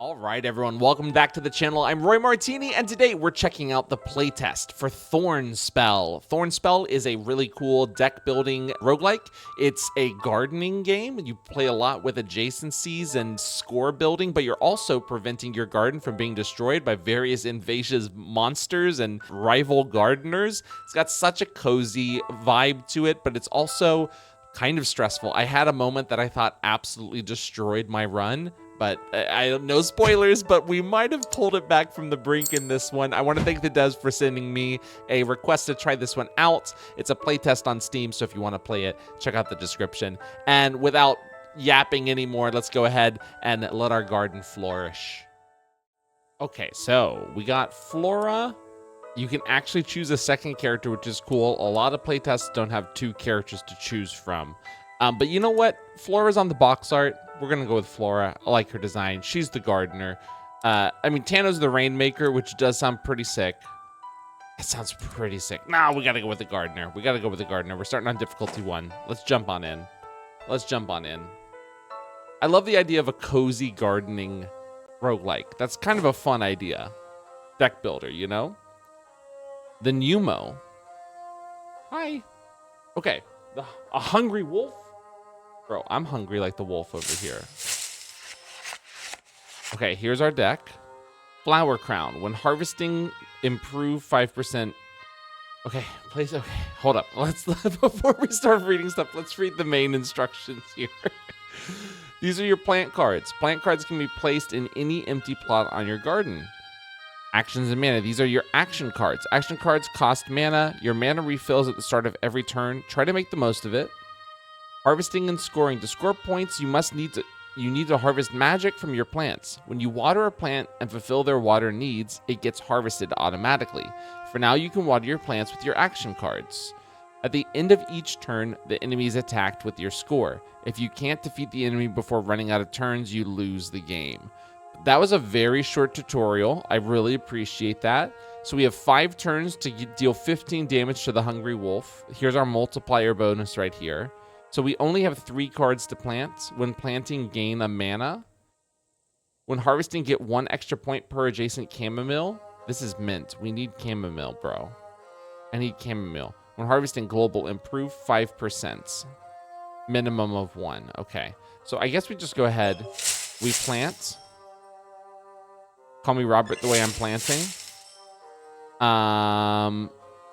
All right, everyone, welcome back to the channel. I'm Roy Martini, and today we're checking out the playtest for THORNSPELL. THORNSPELL is a really cool deck building roguelike. It's a gardening game. You play a lot with adjacencies and score building, but you're also preventing your garden from being destroyed by various invasive monsters and rival gardeners. It's got such a cozy vibe to it, but it's also kind of stressful. I had a moment that I thought absolutely destroyed my run, but I don't know, spoilers, but we might have pulled it back from the brink in this one. I want to thank the devs for sending me a request to try this one out. It's a playtest on Steam, so if you want to play it, check out the description. And without yapping anymore, let's go ahead and let our garden flourish. Okay, so we got Flora. You can actually choose a second character, which is cool. A lot of playtests don't have two characters to choose from. But you know what? Flora's on the box art. We're going to go with Flora. I like her design. She's the gardener. I mean, Tano's the rainmaker, which does sound pretty sick. It sounds pretty sick. Nah, we got to go with the gardener. We got to go with the gardener. We're starting on difficulty 1. Let's jump on in. Let's jump on in. I love the idea of a cozy gardening roguelike. That's kind of a fun idea. Deck builder, you know? The Numo. Hi. Okay. A hungry wolf? Bro, I'm hungry like the wolf over here. Okay, here's our deck. Flower Crown. When harvesting, improve 5%. Okay, please. Okay, hold up. Before we start reading stuff, let's read the main instructions here. These are your plant cards. Plant cards can be placed in any empty plot on your garden. Actions and mana. These are your action cards. Action cards cost mana. Your mana refills at the start of every turn. Try to make the most of it. Harvesting and scoring. To score points, you need to harvest magic from your plants. When you water a plant and fulfill their water needs, it gets harvested automatically. For now, you can water your plants with your action cards. At the end of each turn, the enemy is attacked with your score. If you can't defeat the enemy before running out of turns, you lose the game. That was a very short tutorial. I really appreciate that. So we have 5 turns to deal 15 damage to the Hungry Wolf. Here's our multiplier bonus right here. So we only have 3 cards to plant. When planting, gain a mana. When harvesting, get 1 extra point per adjacent chamomile. This is mint. We need chamomile, bro. I need chamomile. When harvesting, global, improve 5%. Minimum of 1. Okay. So I guess we just go ahead. We plant. Call me Robert the way I'm planting.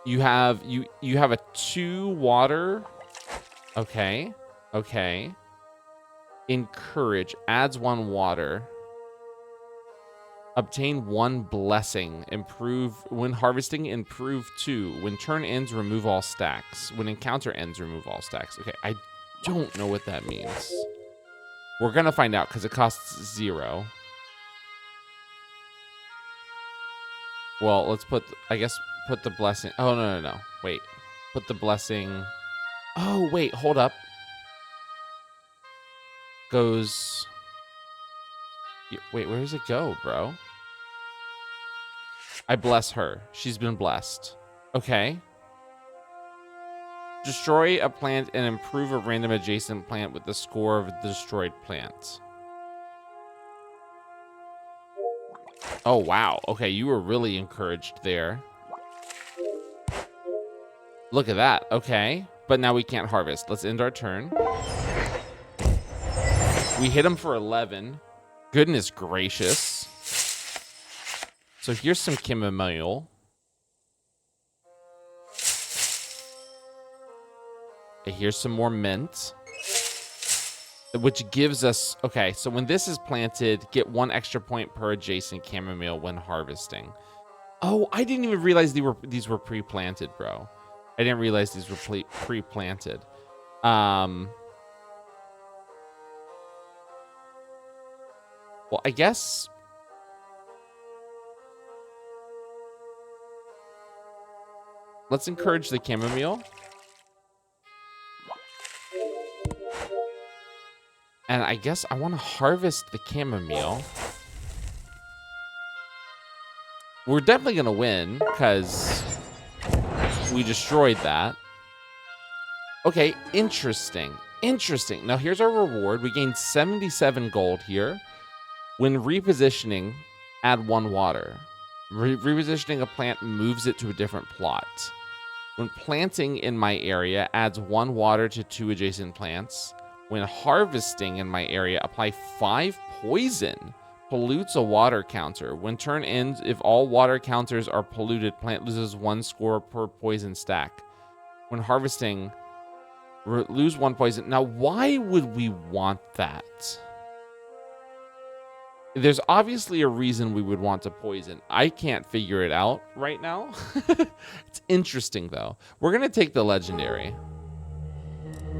You have a 2 water. Okay. Okay. Encourage. Adds 1 water. Obtain 1 blessing. Improve. When harvesting, improve 2. When turn ends, remove all stacks. When encounter ends, remove all stacks. Okay, I don't know what that means. We're going to find out because it costs 0. Well, let's put the blessing. Oh, no. Wait. Put the blessing. Oh, wait, hold up. Goes. Wait, where does it go, bro? I bless her. She's been blessed. Okay. Destroy a plant and improve a random adjacent plant with the score of the destroyed plant. Oh, wow. Okay, you were really encouraged there. Look at that. Okay. But now we can't harvest. Let's end our turn. We hit him for 11. Goodness gracious. So here's some chamomile. Okay, here's some more mint. Which gives us... Okay, so when this is planted, get 1 extra point per adjacent chamomile when harvesting. Oh, I didn't even realize these were pre-planted, bro. I didn't realize these were pre-planted. Well, I guess... Let's encourage the chamomile. And I guess I want to harvest the chamomile. We're definitely going to win because we destroyed that. Okay, interesting. Interesting. Now, here's our reward. We gained 77 gold here. When repositioning, add 1 water. Repositioning a plant moves it to a different plot. When planting in my area, adds 1 water to 2 adjacent plants. When harvesting in my area, apply 5 poison. Pollutes a water counter. When turn ends, if all water counters are polluted, plant loses 1 score per poison stack. When harvesting, lose 1 poison. Now, why would we want that? There's obviously a reason we would want to poison. I can't figure it out right now. It's interesting, though. We're going to take the legendary.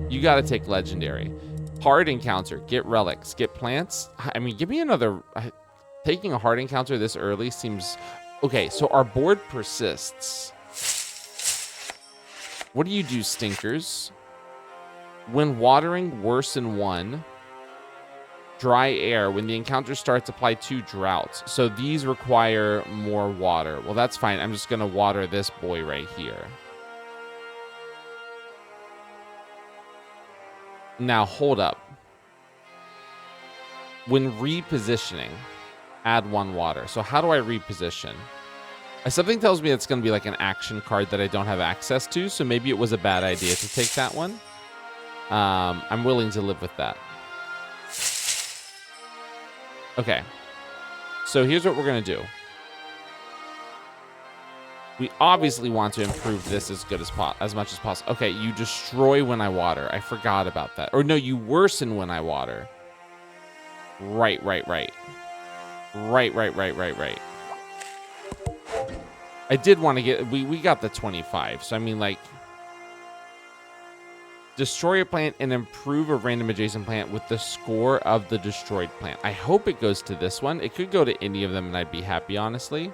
You got to take legendary. Hard encounter. Get relics. Get plants. I mean, give me another... Taking a hard encounter this early seems... Okay, so our board persists. What do you do, stinkers? When watering, worsen 1. Dry air. When the encounter starts, apply 2 droughts. So these require more water. Well, that's fine. I'm just going to water this boy right here. Now, hold up. When repositioning, add 1 water. So how do I reposition? Something tells me it's going to be like an action card that I don't have access to. So maybe it was a bad idea to take that one. I'm willing to live with that. Okay, so here's what we're going to do. We obviously want to improve this as much as possible. Okay, you destroy when I water. I forgot about that. Or no, you worsen when I water. Right. Right. I did want to get... We got the 25, so I mean, like... Destroy a plant and improve a random adjacent plant with the score of the destroyed plant. I hope it goes to this one. It could go to any of them and I'd be happy, honestly.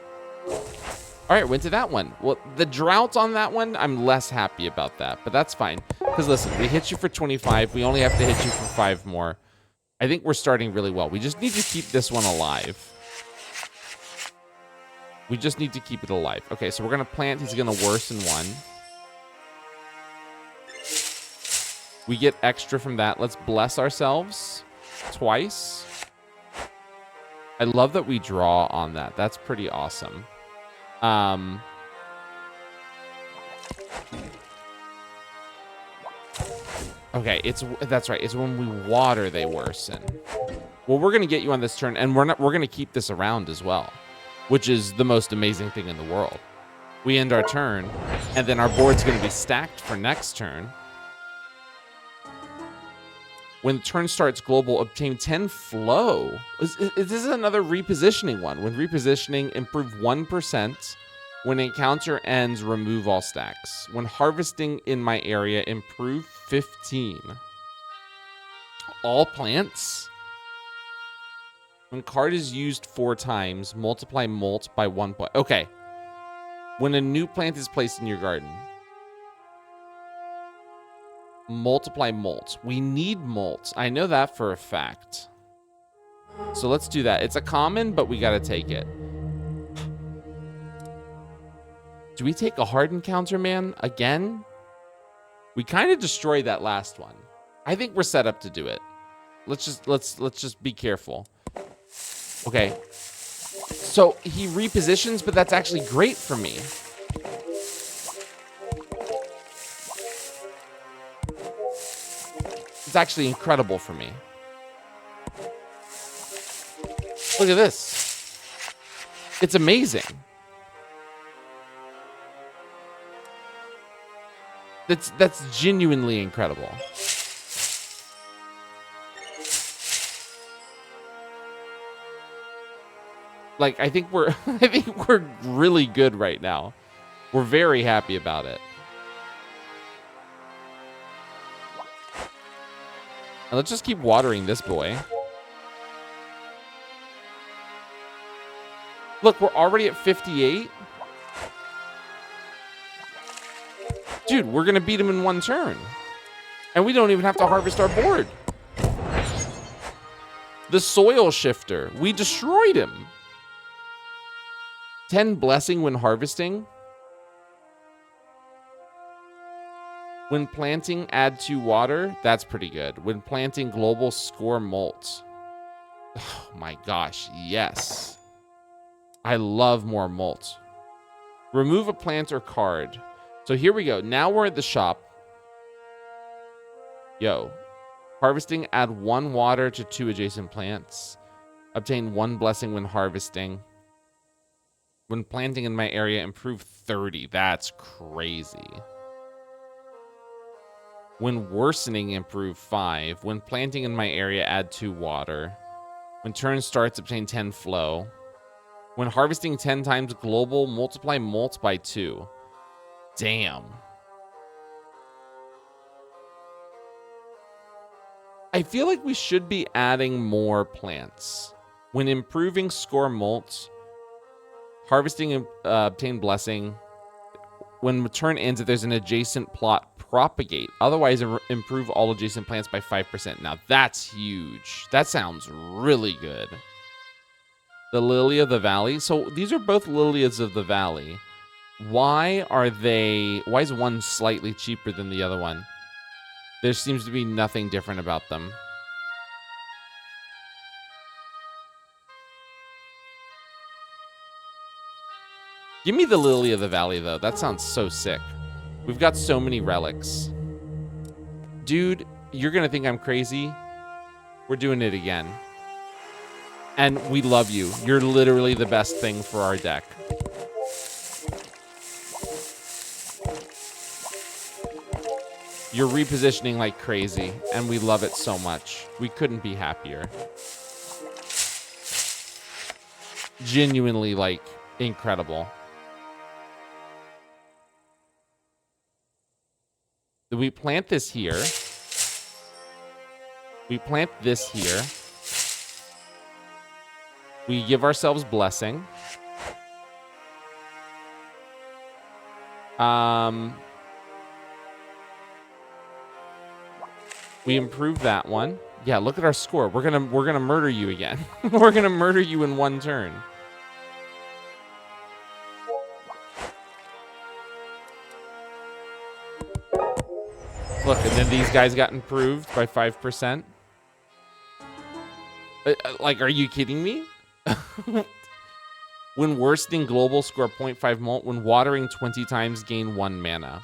All right, went to that one. Well, the drought on that one, I'm less happy about that, but that's fine. Because listen, we hit you for 25. We only have to hit you for 5 more. I think we're starting really well. We just need to keep this one alive. We just need to keep it alive. Okay, so we're going to plant. He's going to worsen 1. We get extra from that. Let's bless ourselves twice. I love that we draw on that. That's pretty awesome. Okay, that's right. It's when we water they worsen. Well, we're gonna get you on this turn, and we're gonna keep this around as well, which is the most amazing thing in the world. We end our turn, and then our board's gonna be stacked for next turn. When the turn starts, global, obtain 10 flow. This is another repositioning one. When repositioning, improve 1%. When encounter ends, remove all stacks. When harvesting in my area, improve 15. All plants. When card is used 4 times, multiply molt by 1 point. Okay. When a new plant is placed in your garden. Multiply molt. We need molt. I know that for a fact. So let's do that. It's a common, but we got to take it. Do we take a hard encounter, man? Again? We kind of destroyed that last one. I think we're set up to do it. Let's just be careful. Okay. So he repositions, but that's actually great for me. It's actually incredible for me. Look at this. It's amazing. That's genuinely incredible. Like, I think we're really good right now. We're very happy about it. And let's just keep watering this boy. Look, we're already at 58. Dude, we're going to beat him in 1 turn. And we don't even have to harvest our board. The soil shifter. We destroyed him. 10 blessing when harvesting. When planting, add 2 water. That's pretty good. When planting, global, score molt. Oh my gosh, yes. I love more molt. Remove a plant or card. So here we go. Now we're at the shop. Yo. Harvesting, add 1 water to 2 adjacent plants. Obtain 1 blessing when harvesting. When planting in my area, improve 30. That's crazy. When worsening, improve 5. When planting in my area, add 2 water. When turn starts, obtain 10 flow. When harvesting 10 times global, multiply molt by 2. Damn. I feel like we should be adding more plants. When improving, score molt. Harvesting, obtain blessing. When turn ends, if there's an adjacent plot, propagate. Otherwise, improve all adjacent plants by 5%. Now, that's huge. That sounds really good. The Lily of the Valley. So these are both Lilies of the Valley. Why is one slightly cheaper than the other one? There seems to be nothing different about them. Give me the Lily of the Valley, though. That sounds so sick. We've got so many relics. Dude, you're going to think I'm crazy. We're doing it again. And we love you. You're literally the best thing for our deck. You're repositioning like crazy, and we love it so much. We couldn't be happier. Genuinely, like, incredible. We plant this here. We plant this here. We give ourselves blessing. We improve that one. Yeah, look at our score. We're gonna murder you again. We're gonna murder you in 1 turn. Look, and then these guys got improved by 5%. Like, are you kidding me? When worsening global, score 0.5 molt. When watering 20 times, gain 1 mana.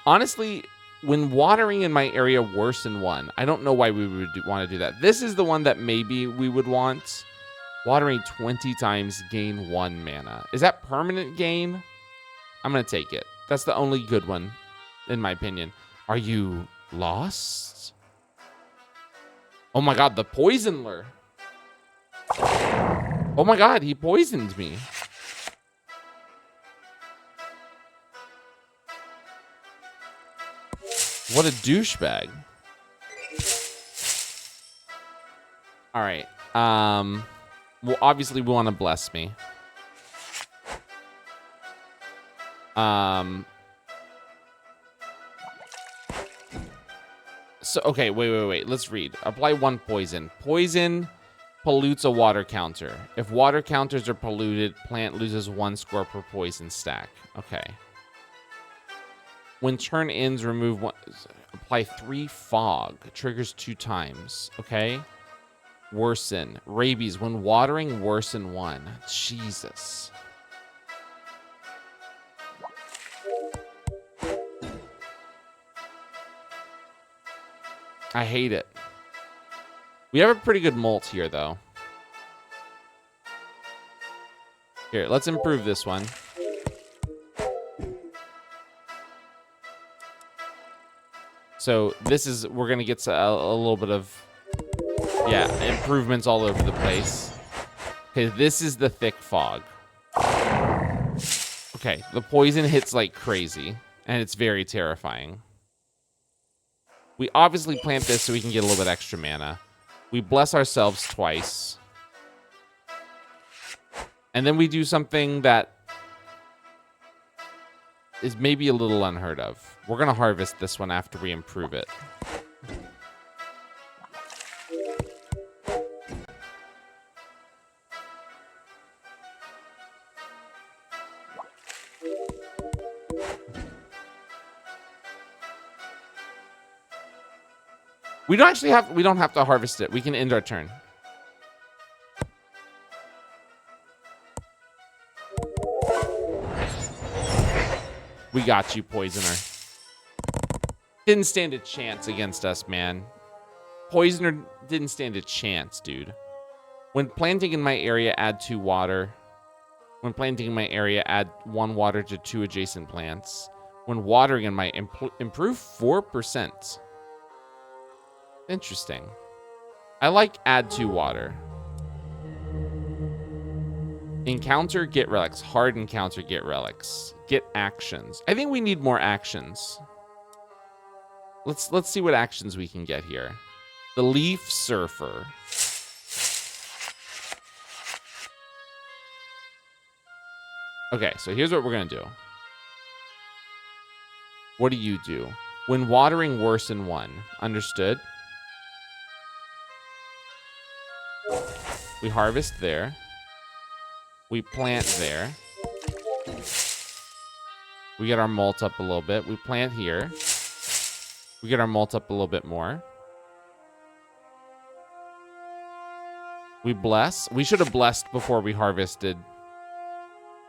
Honestly, when watering in my area, worsen 1. I don't know why we would want to do that. This is the one that maybe we would want. Watering 20 times, gain 1 mana. Is that permanent gain? I'm going to take it. That's the only good one, in my opinion. Are you lost? Oh my god, the poisoner. Oh my god, he poisoned me. What a douchebag. All right. Well, obviously we want to bless me. So, okay, wait. Let's read. Apply 1 poison. Poison pollutes a water counter. If water counters are polluted, plant loses 1 score per poison stack. Okay. When turn ends, remove 1. Apply 3 fog. Triggers 2 times. Okay. Worsen. Rabies. When watering, worsen 1. Jesus. I hate it. We have a pretty good molt here, though. Here, let's improve this one. So this is, we're going to get a little bit of, yeah, improvements all over the place. Okay, this is the thick fog. Okay, the poison hits like crazy, and it's very terrifying. We obviously plant this so we can get a little bit extra mana. We bless ourselves twice. And then we do something that is maybe a little unheard of. We're going to harvest this one after we improve it. We don't have to harvest it. We can end our turn. We got you, Poisoner. Didn't stand a chance against us, man. Poisoner didn't stand a chance, dude. When planting in my area, add 2 water. When planting in my area, add 1 water to 2 adjacent plants. When watering in my improve 4%. Interesting. I like add 2 water. Encounter, get relics. Hard encounter, get relics. Get actions. I think we need more actions. Let's see what actions we can get here. The Leaf Surfer. Okay, so here's what we're gonna do. What do you do? When watering, worsen 1. Understood? We harvest there. We plant there. We get our malt up a little bit. We plant here. We get our malt up a little bit more. We bless. We should have blessed before we harvested.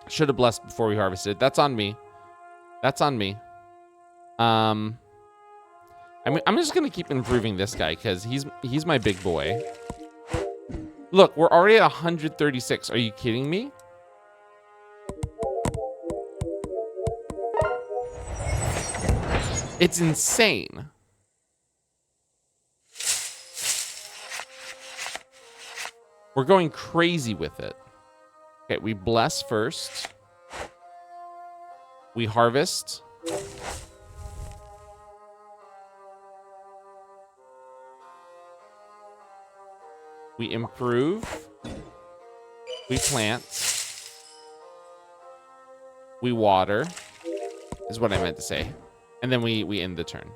Should have blessed before we harvested. That's on me. That's on me. I mean, I'm just gonna keep improving this guy because he's my big boy. Look, we're already at 136. Are you kidding me? It's insane. We're going crazy with it. Okay, we bless first. We harvest. We improve. We plant. We water, is what I meant to say. And then we end the turn.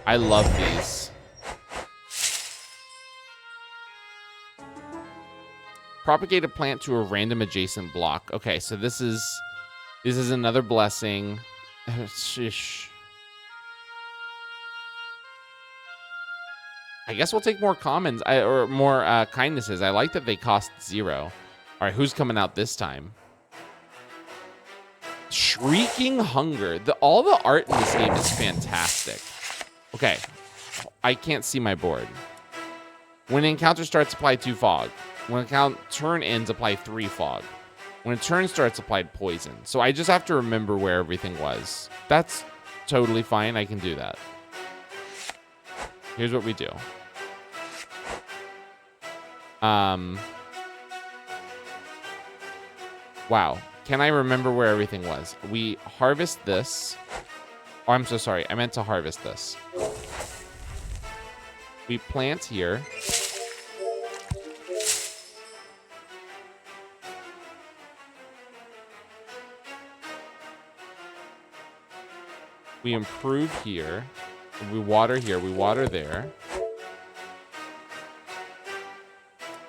I love these. Propagate a plant to a random adjacent block. Okay, so this is another blessing. Shish. I guess we'll take more commons or more kindnesses. I like that they cost 0. All right, who's coming out this time? Shrieking Hunger. All the art in this game is fantastic. Okay, I can't see my board. When an encounter starts, apply 2 fog. When a turn ends, apply 3 fog. When a turn starts, apply poison. So I just have to remember where everything was. That's totally fine. I can do that. Here's what we do. Wow. Can I remember where everything was? We harvest this. Oh, I'm so sorry. I meant to harvest this. We plant here. We improve here. We water here. We water there.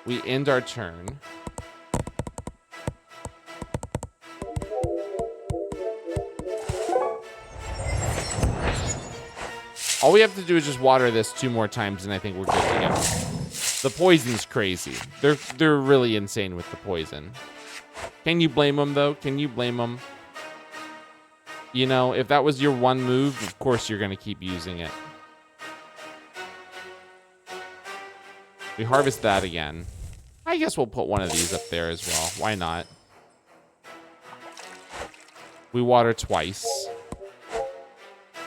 We end our turn. All we have to do is just water this 2 more times, and I think we're good to go. The poison's crazy. They're really insane with the poison. Can you blame them, though? Can you blame them? You know, if that was your one move, of course you're going to keep using it. We harvest that again. I guess we'll put one of these up there as well. Why not? We water twice.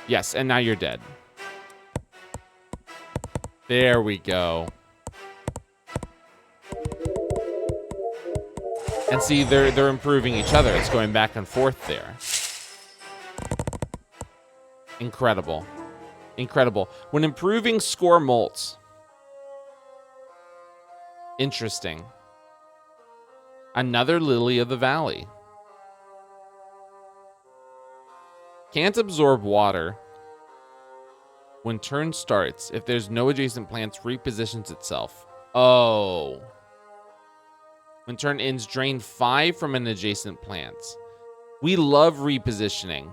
Yes, and now you're dead. There we go. And see, they're improving each other. It's going back and forth there. Incredible. Incredible. When improving, score molts. Interesting. Another Lily of the Valley. Can't absorb water. When turn starts, if there's no adjacent plants, repositions itself. Oh. When turn ends, drain 5 from an adjacent plant. We love repositioning,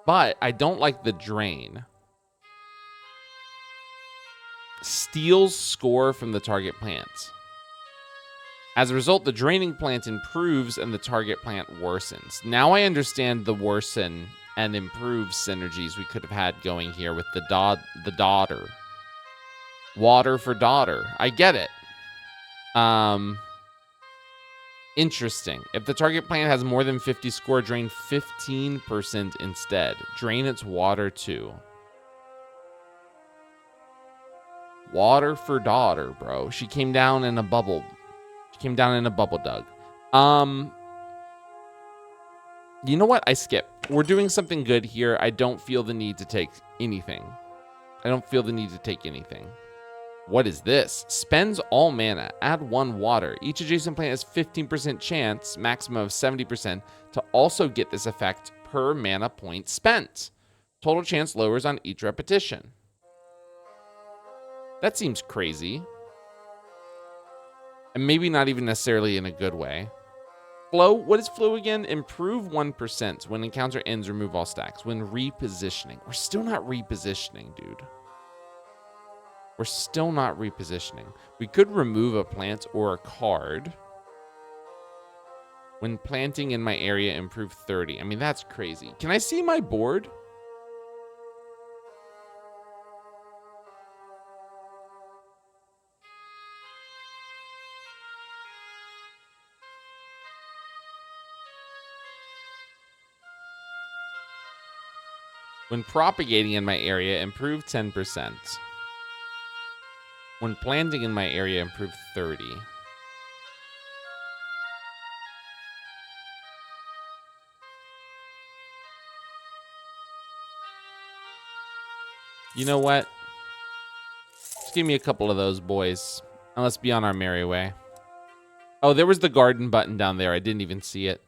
but I don't like the drain. Steals score from the target plant. As a result, the draining plant improves and the target plant worsens. Now I understand the worsen and improve synergies we could have had going here with the daughter. Water for daughter. I get it. Interesting. If the target plant has more than 50 score, drain 15% instead. Drain its water too. Water for daughter, bro. She came down in a bubble. She came down in a bubble, Doug. You know what? I skip. We're doing something good here. I don't feel the need to take anything. I don't feel the need to take anything. What is this? Spends all mana. Add 1 water. Each adjacent plant has 15% chance, maximum of 70%, to also get this effect per mana point spent. Total chance lowers on each repetition. That seems crazy. And maybe not even necessarily in a good way. Flow. What is flow again? Improve 1%. When encounter ends, remove all stacks. When repositioning. We're still not repositioning, dude. We're still not repositioning. We could remove a plant or a card. When planting in my area, improve 30. I mean, that's crazy. Can I see my board? When propagating in my area, improve 10%. When planting in my area, improve 30. You know what? Just give me a couple of those boys. And let's be on our merry way. Oh, there was the garden button down there. I didn't even see it.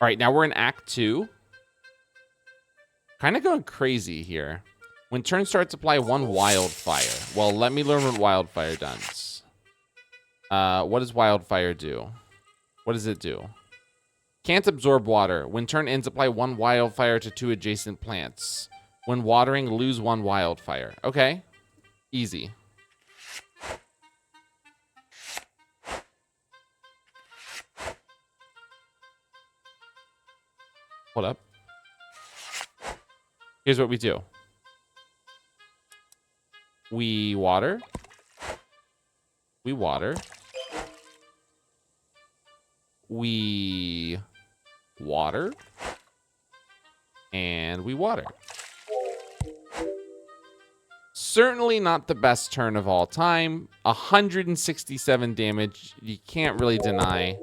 All right, now we're in Act 2. Kind of going crazy here. When turn starts, apply 1 wildfire. Well, let me learn what wildfire does. What does wildfire do? What does it do? Can't absorb water. When turn ends, apply 1 wildfire to 2 adjacent plants. When watering, lose 1 wildfire. Okay. Easy. Hold up. Here's what we do. We water. We water. We water. And we water. Certainly not the best turn of all time. 167 damage. You can't really deny.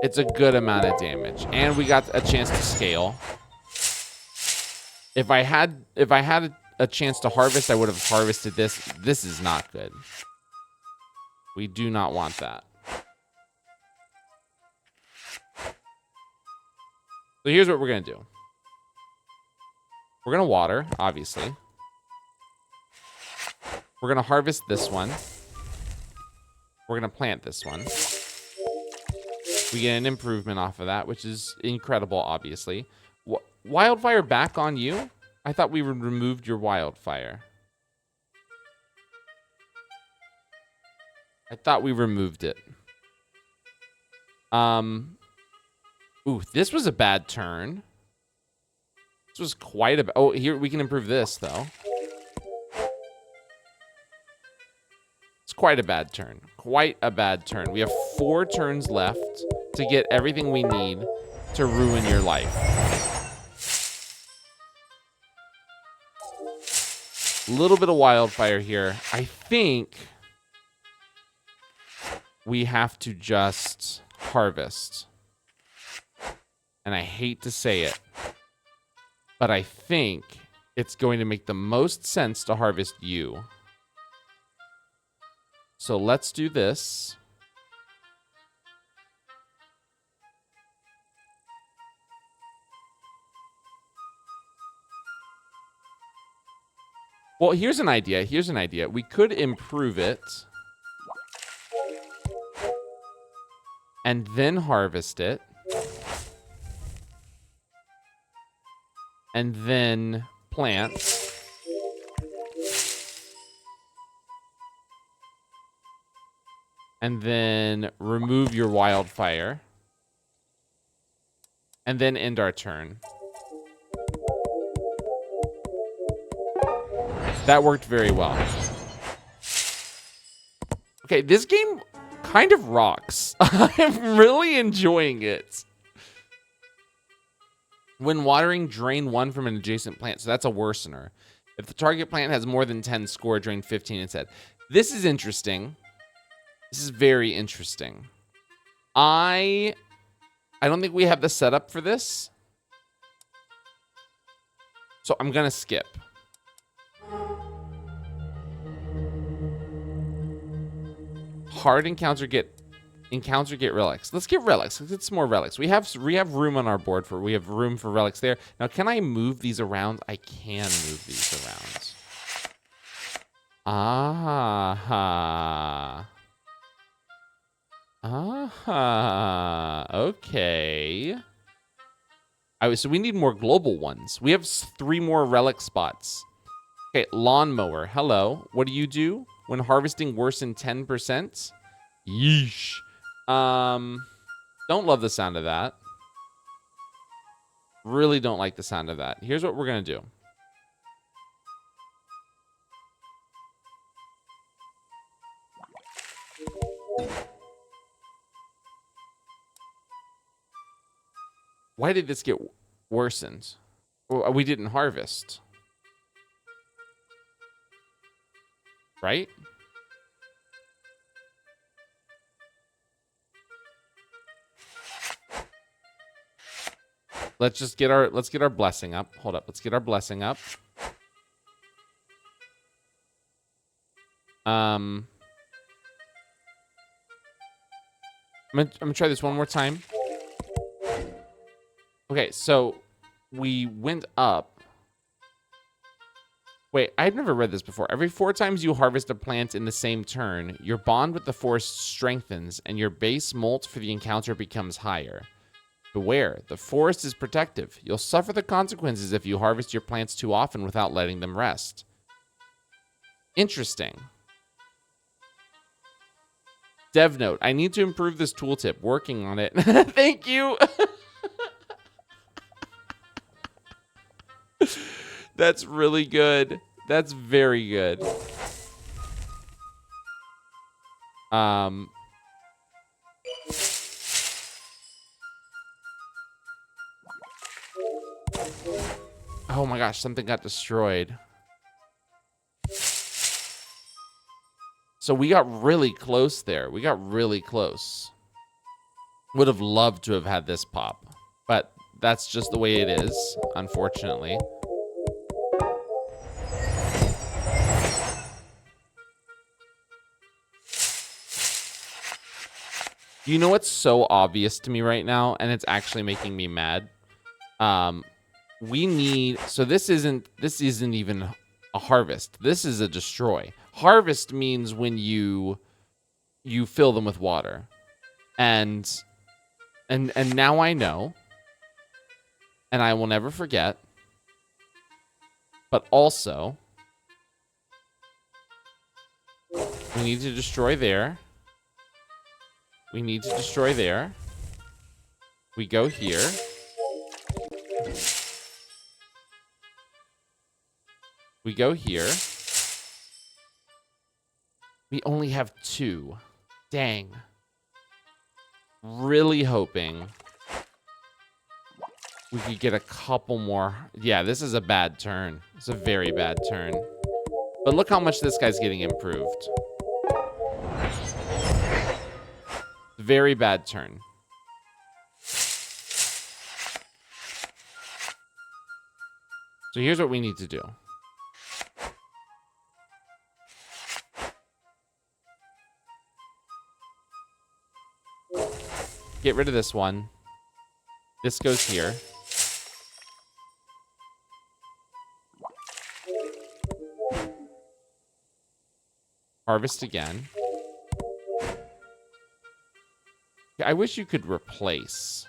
It's a good amount of damage. And we got a chance to scale. If I had a chance to harvest, I would have harvested this. This is not good. We do not want that. So here's what we're going to do. We're going to water, obviously. We're going to harvest this one. We're going to plant this one. We get an improvement off of that, which is incredible, obviously. Wildfire back on you? I thought we removed your wildfire. I thought we removed it. Ooh, this was a bad turn. This was quite a... Oh, here, we can improve this, though. It's quite a bad turn. Quite a bad turn. We have 4 turns left to get everything we need to ruin your life. A little bit of wildfire here. I think we have to just harvest. And I hate to say it, but I think it's going to make the most sense to harvest you. So let's do this. Well, here's an idea. Here's an idea. We could improve it and then harvest it. And then plant. And then remove your wildfire. And then end our turn. That worked very well. Okay, this game kind of rocks. I'm really enjoying it. When watering, drain 1 from an adjacent plant. So that's a worsener. If the target plant has more than 10 score, drain 15 instead. This is interesting. This is very interesting. I don't think we have the setup for this. So I'm going to skip. Hard encounter get relics. Let's get relics. Let's get some more relics. We have room on our board we have room for relics there. Now, can I move these around? I can move these around. Okay. So we need more global ones. We have 3 more relic spots. Okay, lawnmower. Hello. What do you do when harvesting worsen 10%? Yeesh. Don't love the sound of that. Really don't like the sound of that. Here's what we're gonna do. Why did this get worsened? Well, we didn't harvest. Right? Let's get our blessing up. Hold up. Let's get our blessing up. I'm gonna try this one more time. Okay, so we went up. Wait, I've never read this before. Every 4 times you harvest a plant in the same turn, your bond with the forest strengthens and your base molt for the encounter becomes higher. Beware, the forest is protective. You'll suffer the consequences if you harvest your plants too often without letting them rest. Interesting. Dev note, I need to improve this tooltip. Working on it. Thank you. That's really good. That's very good. Oh my gosh, something got destroyed. So we got really close there. We got really close. Would have loved to have had this pop, but that's just the way it is, unfortunately. You know what's so obvious to me right now, and it's actually making me mad? We need, so this isn't even a harvest. This is a destroy. Harvest means when you fill them with water. And now I know, and I will never forget, but also we need to destroy there. We need to destroy there. We go here. We go here. We only have 2. Dang. Really hoping we could get a couple more. Yeah, this is a bad turn. It's a very bad turn. But look how much this guy's getting improved. Very bad turn. So here's what we need to do. Get rid of this one. This goes here. Harvest again. I wish you could replace.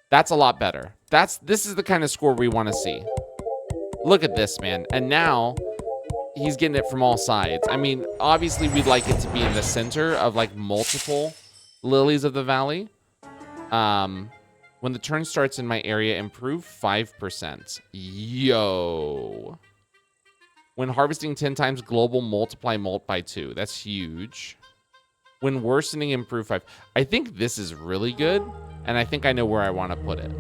That's a lot better. This is the kind of score we want to see. Look at this, man. And now he's getting it from all sides. I mean, obviously we'd like it to be in the center of like multiple lilies of the valley. When the turn starts in my area, improve 5%. Yo. When harvesting 10 times, global multiply molt by 2. That's huge. When worsening, improve 5. I think this is really good, and I think I know where I want to put it.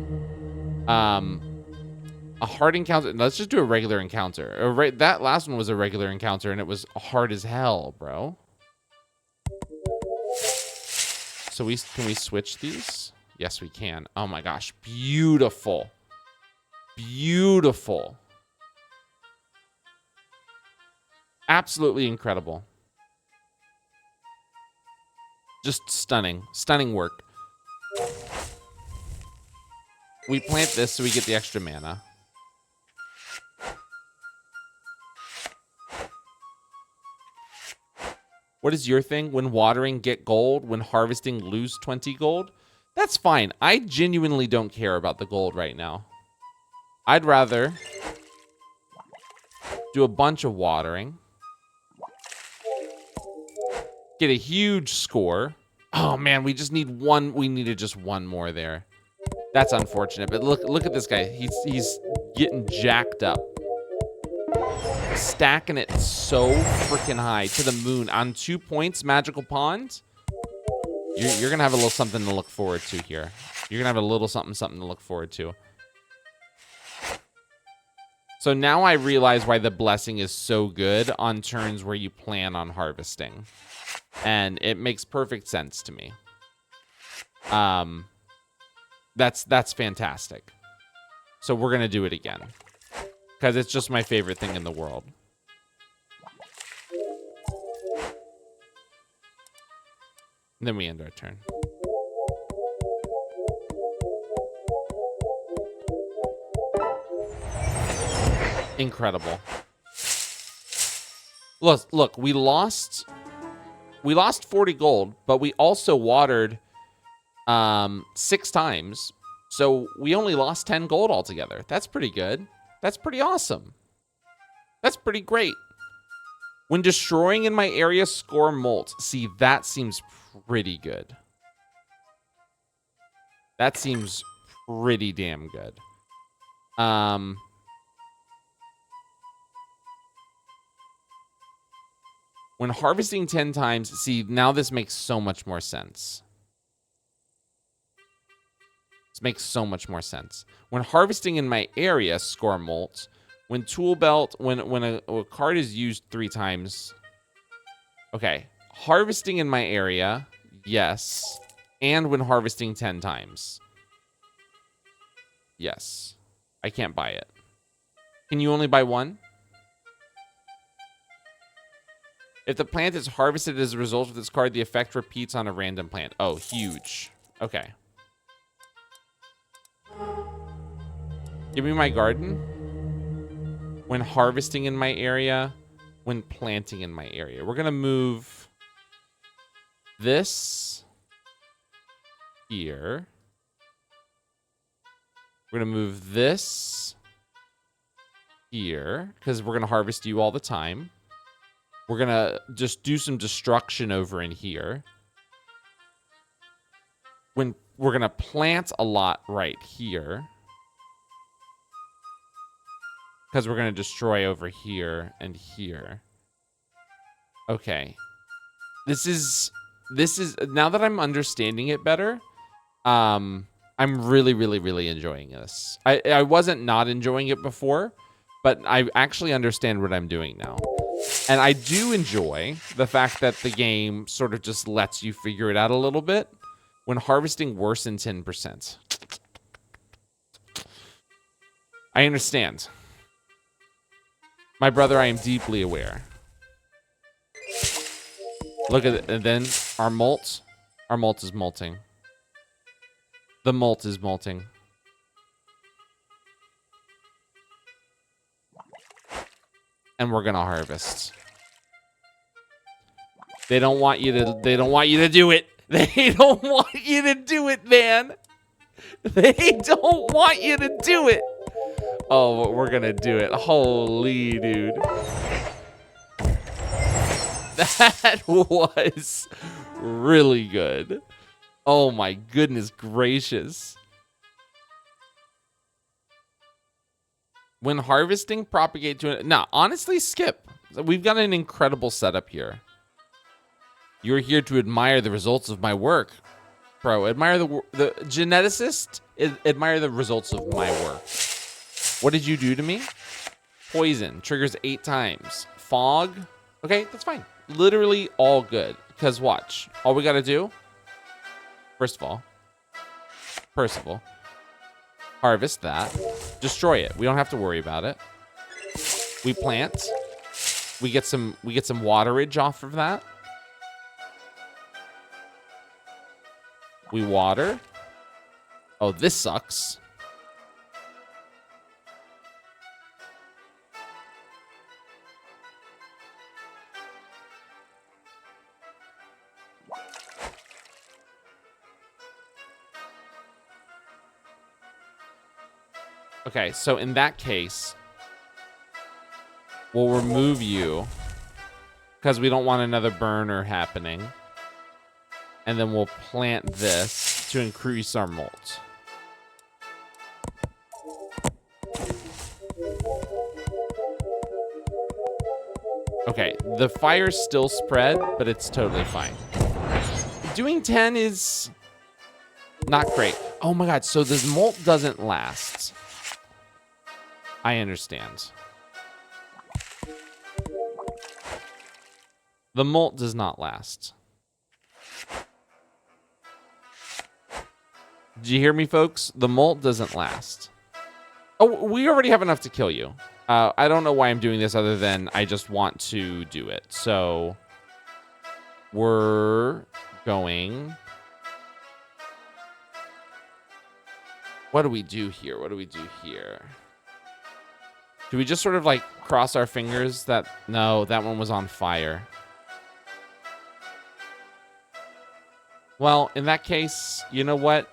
A hard encounter. Let's just do a regular encounter. That last one was a regular encounter, and it was hard as hell, bro. So can we switch these? Yes, we can. Oh my gosh, beautiful. Beautiful. Absolutely incredible. Just stunning. Stunning work. We plant this so we get the extra mana. What is your thing? When watering, get gold. When harvesting, lose 20 gold. That's fine. I genuinely don't care about the gold right now. I'd rather do a bunch of watering. Get a huge score. Oh man, we just need one. We needed just one more there. That's unfortunate. But look at this guy. He's getting jacked up. Stacking it so freaking high to the moon on 2 points. Magical pond. You're gonna have a little something to look forward to here. You're gonna have a little something to look forward to. So now I realize why the blessing is so good on turns where you plan on harvesting, and it makes perfect sense to me. That's fantastic. So we're gonna do it again because it's just my favorite thing in the world. And then we end our turn. Incredible. Look, we lost 40 gold, but we also watered 6 times. So we only lost 10 gold altogether. That's pretty good. That's pretty awesome. That's pretty great. When destroying in my area, score molt. See, that seems pretty good. That seems pretty damn good. When harvesting 10 times, see, now this makes so much more sense. This makes so much more sense. When harvesting in my area, score molt. When tool belt, when a card is used 3 times. Okay. Harvesting in my area, yes. And when harvesting 10 times. Yes. I can't buy it. Can you only buy one? If the plant is harvested as a result of this card, the effect repeats on a random plant. Oh, huge. Okay. Give me my garden. When harvesting in my area, when planting in my area. We're going to move this here. We're going to move this here because we're going to harvest you all the time. We're going to just do some destruction over in here. When we're going to plant a lot right here. Because we're going to destroy over here and here. Okay. This is now that I'm understanding it better, I'm really enjoying this. I wasn't not enjoying it before, but I actually understand what I'm doing now. And I do enjoy the fact that the game sort of just lets you figure it out a little bit. When harvesting worse than 10%. I understand. My brother, I am deeply aware. Look at it. And then our molt is molting. The molt is molting. And we're gonna harvest. They don't want you to do it. They don't want you to do it, man. They don't want you to do it. Oh, we're gonna do it. Holy dude. That was really good. Oh my goodness gracious. When harvesting, propagate to it. No, honestly, skip. We've got an incredible setup here. You're here to admire the results of my work. Bro, admire the geneticist. Admire the results of my work. What did you do to me? Poison. Triggers 8 times. Fog. Okay, that's fine. Literally all good. Because watch. All we got to do. First of all. Harvest that. Destroy it. We don't have to worry about it. We plant. We get some waterage off of that. We water. Oh, this sucks. Okay, so in that case, we'll remove you because we don't want another burner happening. And then we'll plant this to increase our molt. Okay, the fire's still spread, but it's totally fine. Doing 10 is not great. Oh my god, so this molt doesn't last. I understand. The molt does not last. Did you hear me, folks? The molt doesn't last. Oh, we already have enough to kill you. I don't know why I'm doing this other than I just want to do it. So we're going. What do we do here? Do we just sort of like cross our fingers that no, that one was on fire? Well, in that case, you know what?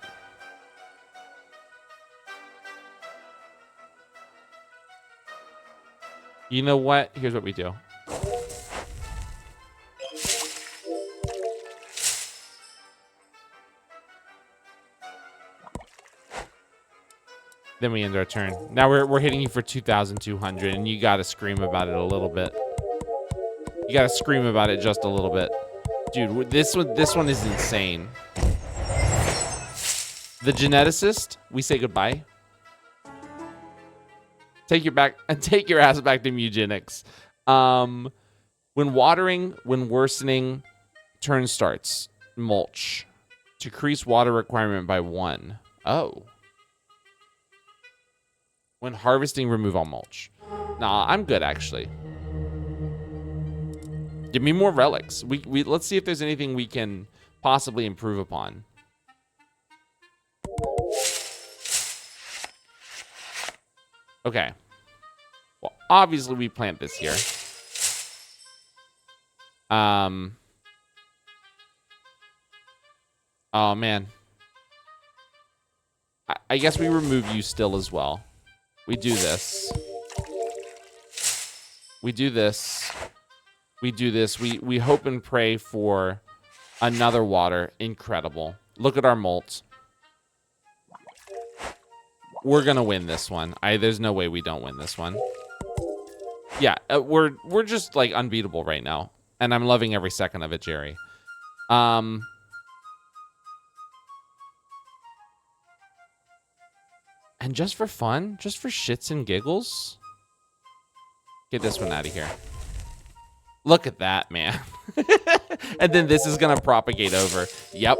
You know what? Here's what we do. Then we end our turn. Now we're hitting you for 2,200, and you gotta scream about it a little bit. You gotta scream about it just a little bit, dude. This one is insane. The geneticist, we say goodbye. Take your ass back to eugenics. When watering, when worsening, turn starts. Mulch. Decrease water requirement by 1. Oh. When harvesting, remove all mulch. Nah, I'm good actually. Give me more relics. We let's see if there's anything we can possibly improve upon. Okay. Well, obviously we plant this here. Oh man. I guess we remove you still as well. We do this. We do this. We do this. We hope and pray for another water. Incredible. Look at our molt. We're gonna win this one. There's no way we don't win this one. Yeah, we're just like unbeatable right now, and I'm loving every second of it, Jerry. And just for fun, just for shits and giggles, get this one out of here. Look at that, man. And then this is gonna propagate over. Yep.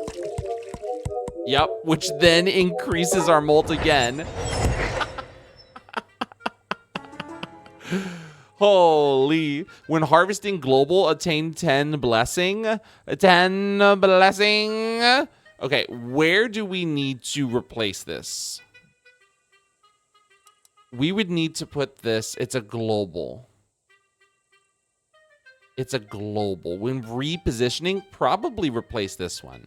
Yep, which then increases our molt again. Holy. When harvesting global, attain 10 blessing. 10 blessing. Okay, where do we need to replace this? We would need to put this, it's a global. It's a global. When repositioning, probably replace this one.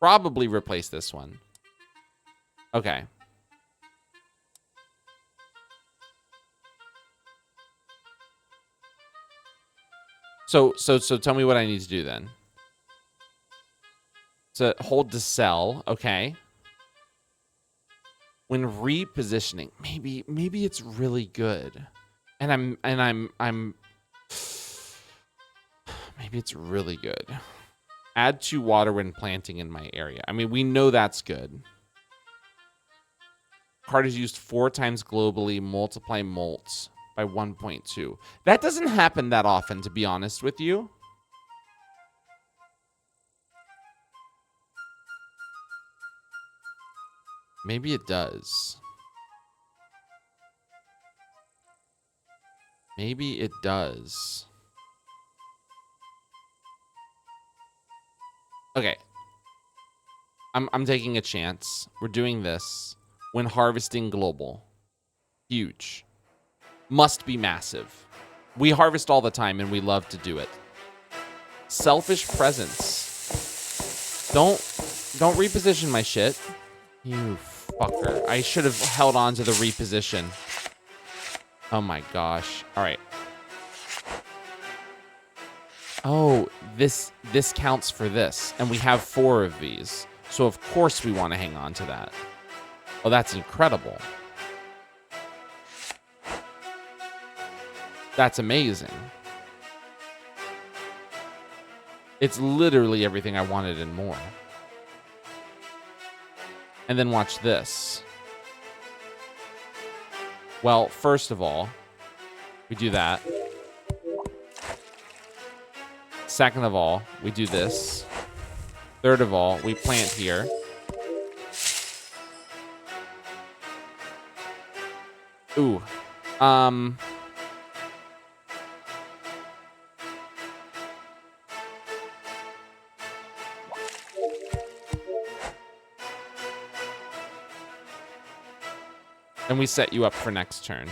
Probably replace this one. Okay. So tell me what I need to do then. So hold to sell. Okay. When repositioning, maybe it's really good. And I'm maybe it's really good. Add 2 water when planting in my area. I mean, we know that's good. Card is used 4 times globally. Multiply molts by 1.2. That doesn't happen that often, to be honest with you. Maybe it does. Maybe it does. Okay. I'm taking a chance. We're doing this. When harvesting global. Huge. Must be massive. We harvest all the time and we love to do it. Selfish presence. Don't reposition my shit. You fucker. I should have held on to the reposition. Oh my gosh. All right. Oh, this counts for this. And we have 4 of these. So of course we want to hang on to that. Oh, that's incredible. That's amazing. It's literally everything I wanted and more. And then watch this. Well, first of all, we do that. Second of all, we do this. Third of all, we plant here. Ooh. And we set you up for next turn.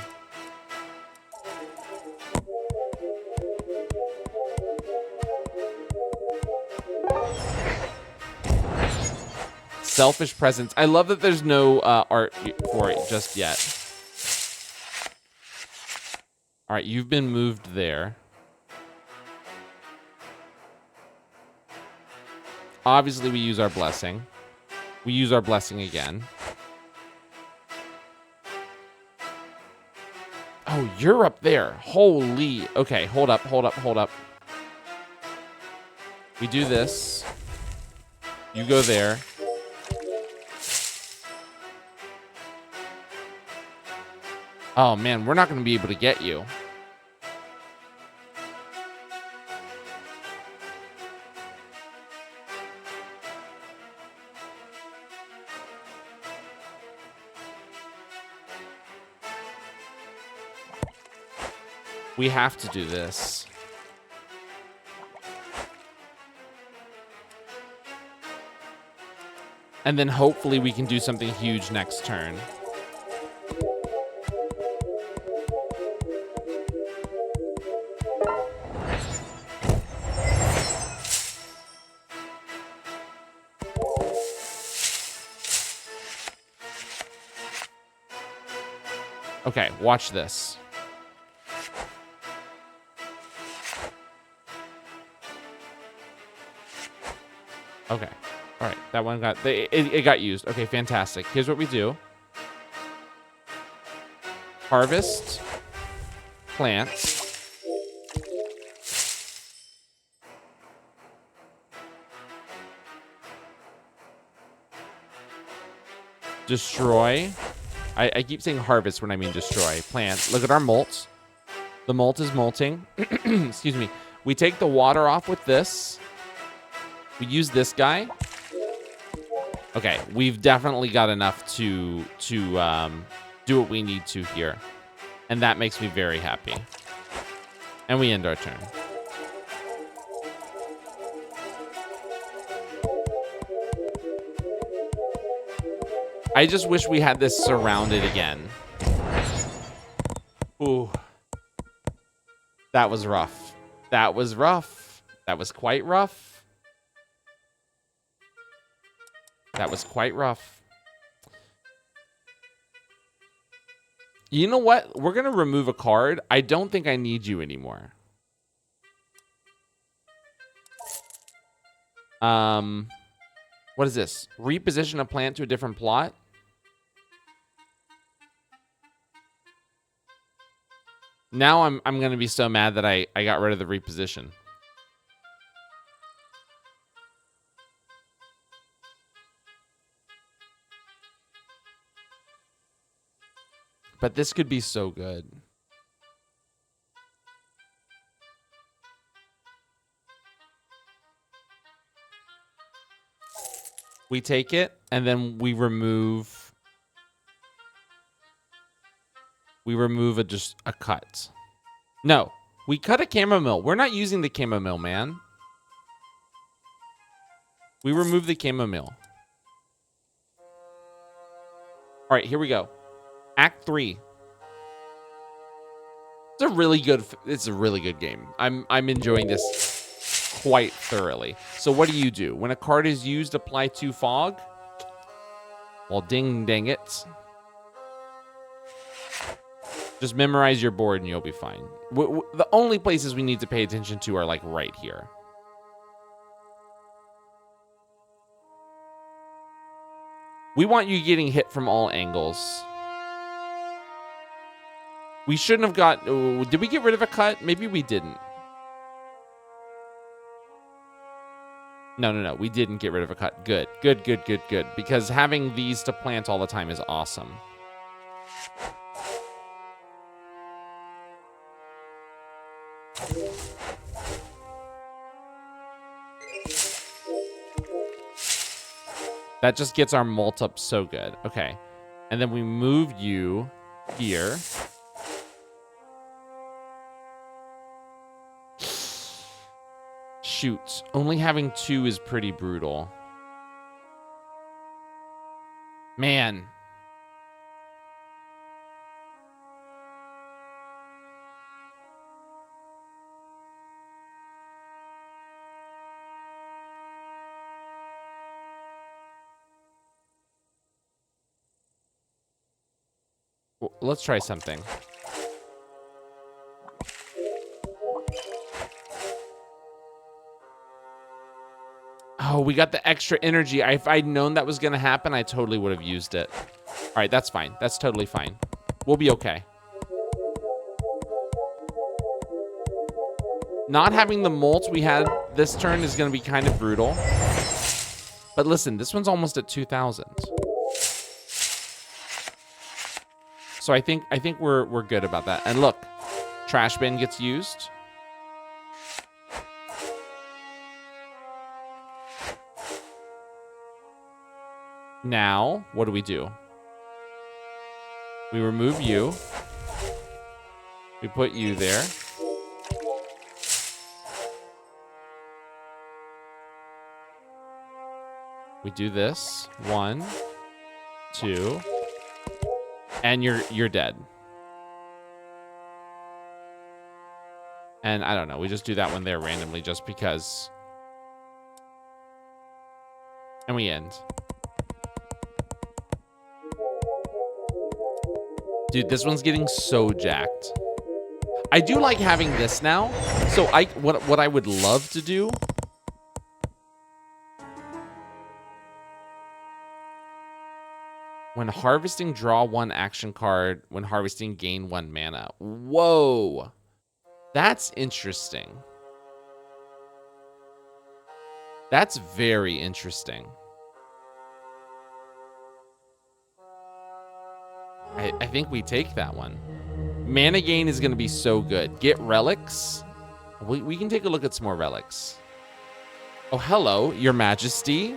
Selfish presence. I love that there's no art for it just yet. All right, you've been moved there. Obviously, we use our blessing. We use our blessing again. Oh, you're up there. Holy. Okay, hold up. We do this. You go there. Oh, man, we're not going to be able to get you. We have to do this. And then hopefully we can do something huge next turn. Okay, watch this. Okay. All right. That one got... It got used. Okay, fantastic. Here's what we do. Harvest. Plants. Destroy. I keep saying harvest when I mean destroy. Plant. Look at our molt. The molt is molting. Excuse me. We take the water off with this. We use this guy. Okay, we've definitely got enough to do what we need to here. And that makes me very happy. And we end our turn. I just wish we had this surrounded again. Ooh. That was rough. That was rough. That was quite rough. That was quite rough. You know what? We're going to remove a card. I don't think I need you anymore. What is this? Reposition a plant to a different plot? Now I'm going to be so mad that I got rid of the reposition. But this could be so good. We take it, and then we remove just a cut. No, we cut a chamomile. We're not using the chamomile, man. We remove the chamomile. All right, here we go. Act 3. It's a really good game. I'm enjoying this quite thoroughly. So what do? When a card is used, apply 2 fog. Well, dang it. Just memorize your board and you'll be fine. The only places we need to pay attention to are like right here. We want you getting hit from all angles. We shouldn't have got... did we get rid of a cut? Maybe we didn't. No. We didn't get rid of a cut. Good. Because having these to plant all the time is awesome. That just gets our mult up so good. Okay. And then we move you here. Shoot. Only having 2 is pretty brutal. Man. Well, let's try something. Oh, we got the extra energy. If I'd known that was going to happen, I totally would have used it. All right, that's fine. That's totally fine. We'll be okay. Not having the molt we had this turn is going to be kind of brutal. But listen, this one's almost at 2,000. So I think we're good about that. And look, trash bin gets used. Now, what do? We remove you. We put you there. We do this. 1, 2. And you're dead. And I don't know. We just do that one there randomly just because. And we end. Dude, this one's getting so jacked. I do like having this now. So what I would love to do. When harvesting, draw 1 action card. When harvesting, gain 1 mana. Whoa. That's interesting. That's very interesting. I think we take that one. Mana gain is going to be so good. Get relics. We can take a look at some more relics. Oh, hello, Your Majesty.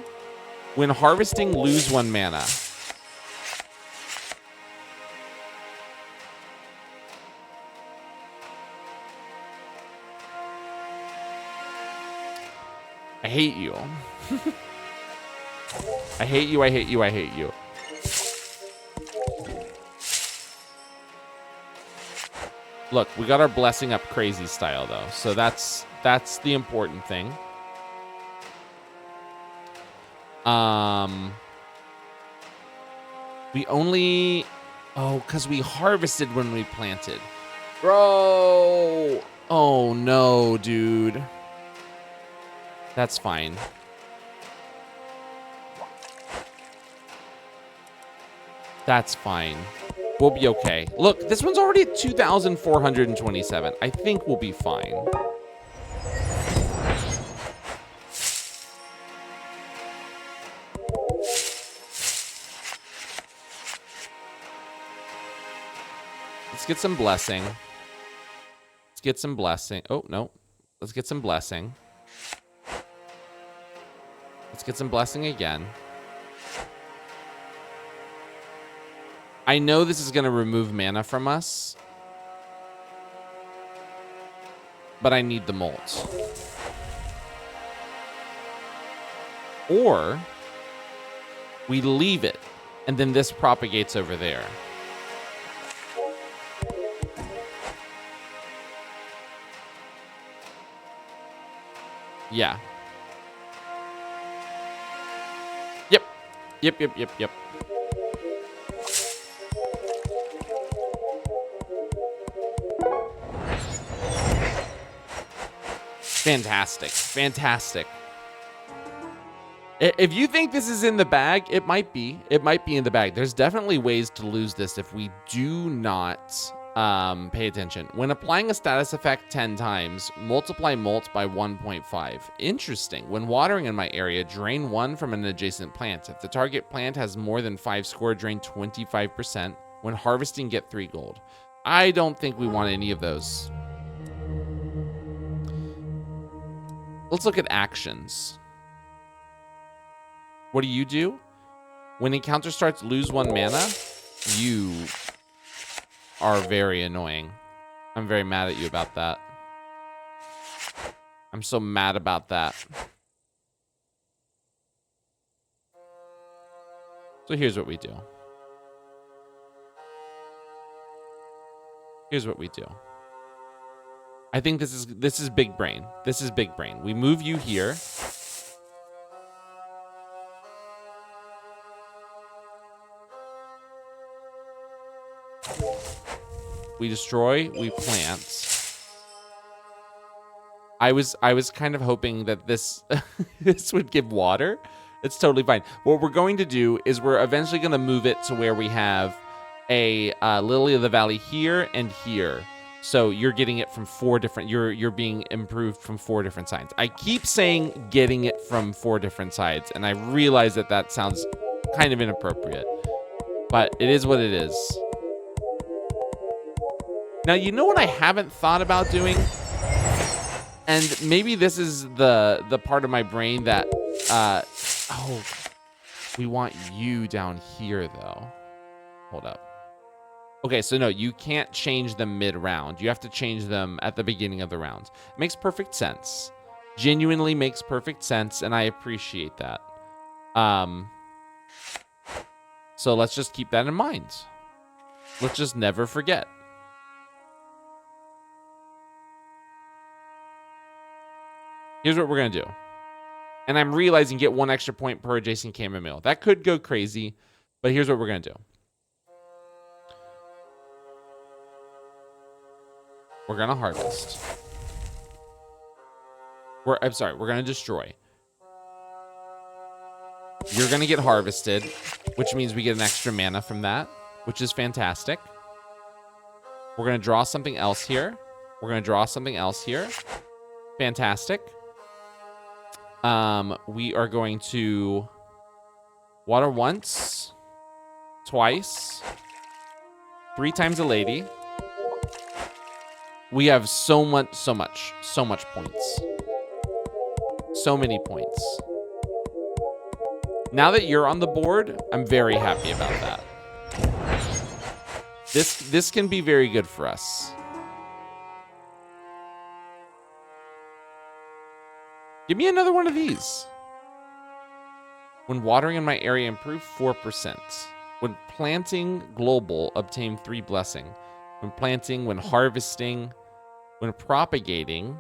When harvesting, lose 1 mana. I hate you. I hate you, I hate you, I hate you. Look, we got our blessing up crazy style, though. So that's the important thing. We only... Oh, because we harvested when we planted. Bro! Oh, no, dude. That's fine. That's fine. We'll be okay. Look, this one's already at 2,427. I think we'll be fine. Let's get some blessing. Let's get some blessing. Oh, no. Let's get some blessing. Let's get some blessing again. I know this is going to remove mana from us, but I need the molt. Or we leave it, and then this propagates over there. Yeah. Yep. Yep. Fantastic. If you think this is in the bag, it might be. It might be in the bag. There's definitely ways to lose this if we do not pay attention. When applying a status effect 10 times, multiply molt by 1.5. Interesting. When watering in my area, drain 1 from an adjacent plant. If the target plant has more than 5 score, drain 25%. When harvesting, get 3 gold. I don't think we want any of those. Let's look at actions. What do? When encounter starts, lose 1 mana. You are very annoying. I'm very mad at you about that. I'm so mad about that. So here's what we do. I think this is big brain. This is big brain. We move you here. We destroy, we plant. I was kind of hoping that this this would give water. It's totally fine. What we're going to do is we're eventually going to move it to where we have a Lily of the Valley here and here. So you're getting it from 4 different, you're being improved from 4 different sides. I keep saying getting it from 4 different sides, and I realize that that sounds kind of inappropriate, but it is what it is. Now, you know what I haven't thought about doing? And maybe this is the part of my brain that, oh, we want you down here, though. Hold up. Okay, so no, you can't change them mid-round. You have to change them at the beginning of the round. It makes perfect sense. Genuinely makes perfect sense, and I appreciate that. So let's just keep that in mind. Let's just never forget. Here's what we're going to do. And I'm realizing get 1 extra point per adjacent chamomile. That could go crazy, but here's what we're going to do. We're going to harvest. I'm sorry, we're going to destroy. You're going to get harvested, which means we get an extra mana from that, which is fantastic. We're going to draw something else here. We're going to draw something else here. Fantastic. We are going to water once, twice, 3 times a lady. We have so much points. So many points. Now that you're on the board, I'm very happy about that. This can be very good for us. Give me another one of these. When watering in my area, improve 4%. When planting global, obtain 3 blessing. When planting, when harvesting, when propagating.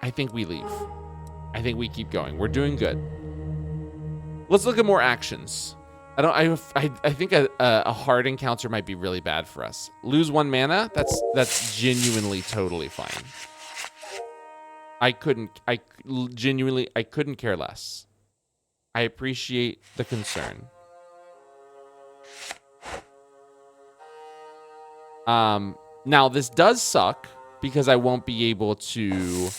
I think we leave. I think we keep going. We're doing good. Let's look at more actions. I think a hard encounter might be really bad for us. Lose 1 mana. That's genuinely totally fine. Genuinely, I couldn't care less. I appreciate the concern. Now this does suck because I won't be able to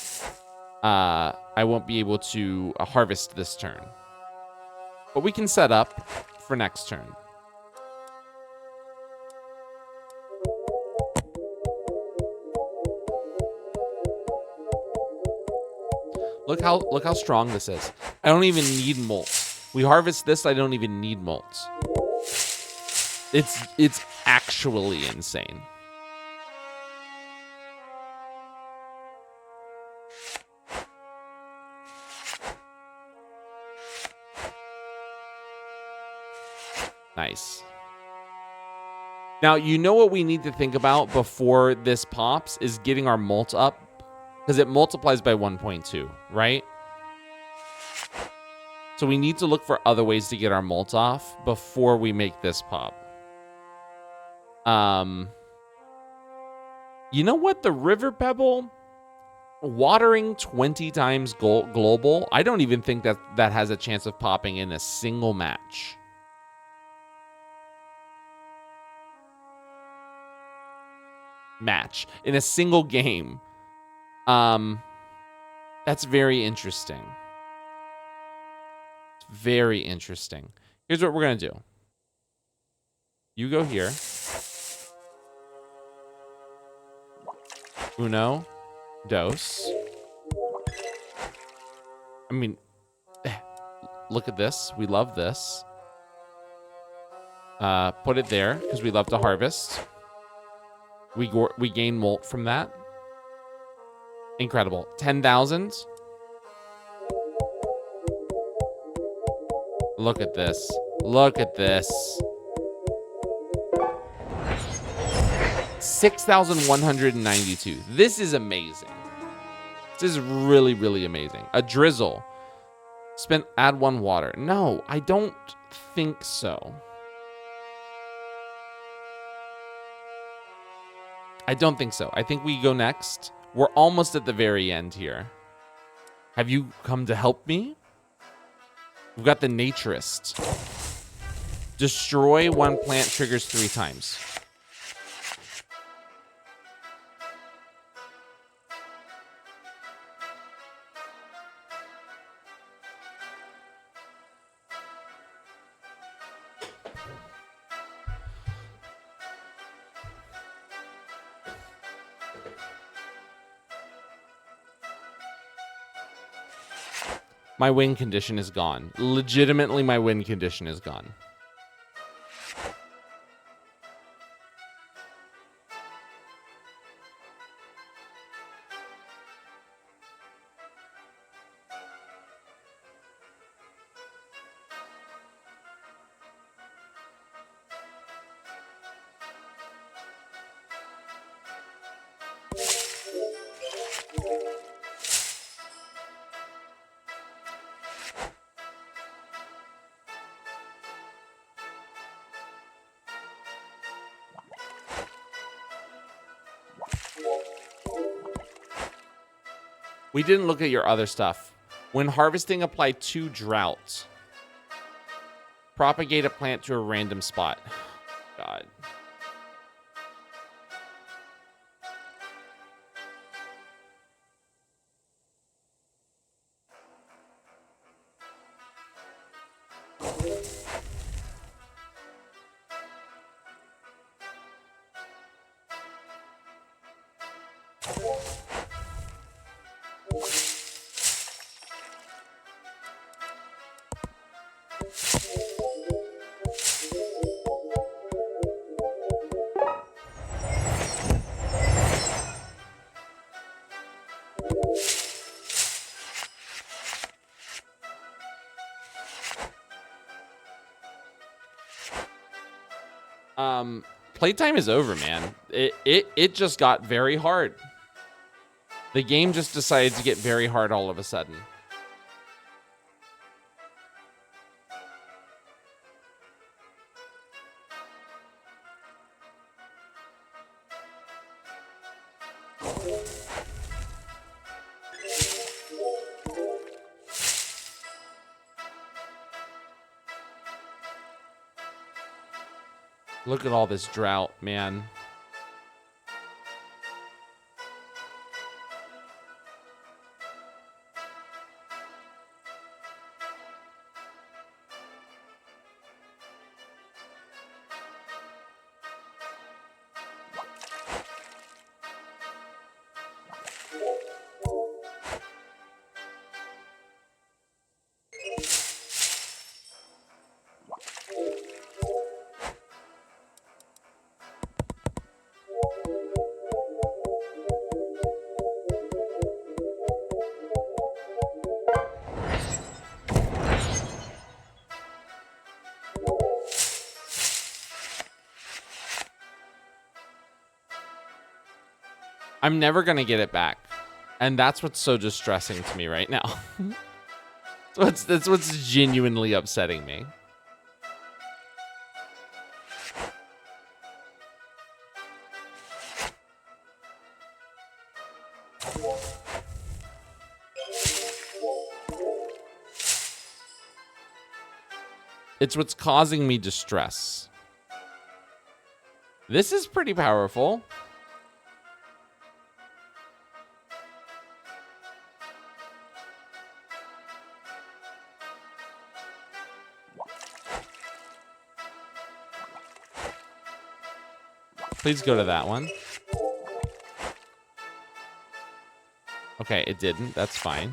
harvest this turn. But we can set up for next turn. Look how strong this is. I don't even need molt. We harvest this, I don't even need molt. It's actually insane. Nice. Now, you know what we need to think about before this pops is getting our molt up, because it multiplies by 1.2, right? So we need to look for other ways to get our molt off before we make this pop. You know what? The River Pebble watering 20 times global, I don't even think that has a chance of popping in a single match. In a single game. That's very interesting. It's very interesting. Here's what we're gonna do. You go here. Uno, dos. I mean, look at this. We love this. Put it there because we love to harvest. We gain molt from that. Incredible. 10,000. Look at this. Look at this. 6,192. This is amazing. This is really, really amazing. A drizzle. Add 1 water. No, I don't think so. I don't think so. I think we go next. We're almost at the very end here. Have you come to help me? We've got the Naturist. Destroy 1 plant triggers 3 times. My win condition is gone. Legitimately, my win condition is gone. We didn't look at your other stuff. When harvesting, apply 2 drought. Propagate a plant to a random spot. God. Playtime is over, man. It just got very hard. The game just decided to get very hard all of a sudden. Look at all this drought, man. I'm never going to get it back. And that's what's so distressing to me right now. That's what's genuinely upsetting me. It's what's causing me distress. This is pretty powerful. Please go to that one. Okay, it didn't. That's fine.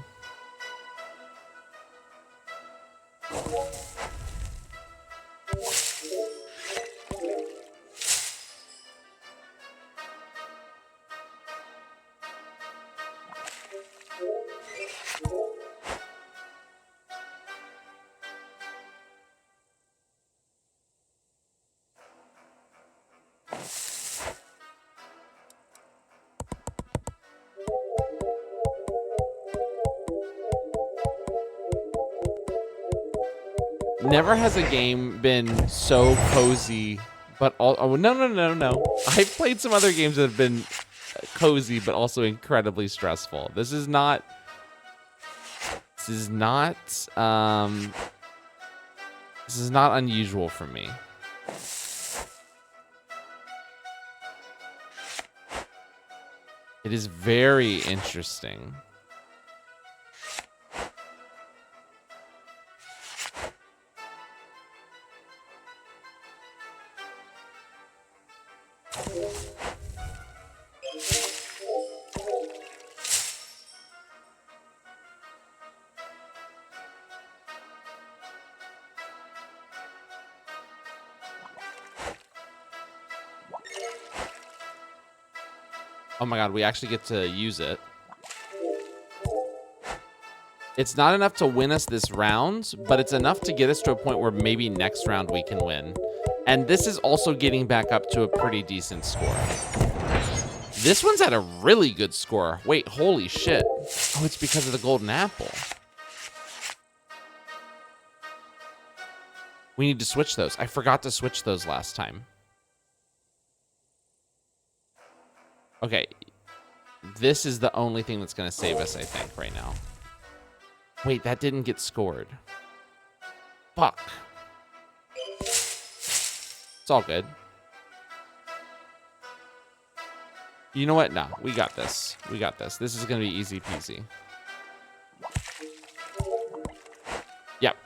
Never has a game been so cozy, but no. I've played some other games that have been cozy, but also incredibly stressful. This is not unusual for me. It is very interesting. Oh my god, we actually get to use it. It's not enough to win us this round, but it's enough to get us to a point where maybe next round we can win. And this is also getting back up to a pretty decent score. This one's at a really good score. Wait, holy shit. Oh, it's because of the golden apple. We need to switch those. I forgot to switch those last time. Okay. This is the only thing that's going to save us, I think, right now. Wait, that didn't get scored. Fuck. It's all good. You know what? No, we got this. We got this. This is going to be easy peasy. Yep.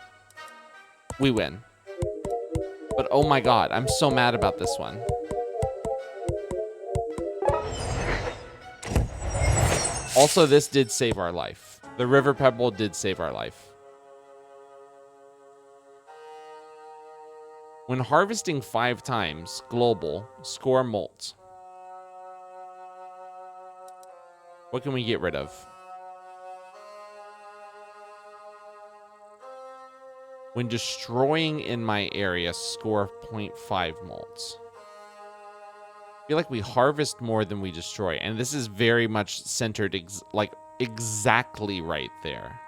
We win. But oh my god, I'm so mad about this one. Also, this did save our life. The river pebble did save our life. When harvesting 5 times, global, score molt. What can we get rid of? When destroying in my area, score 0.5 molts. I feel like we harvest more than we destroy, and this is very much centered, exactly right there.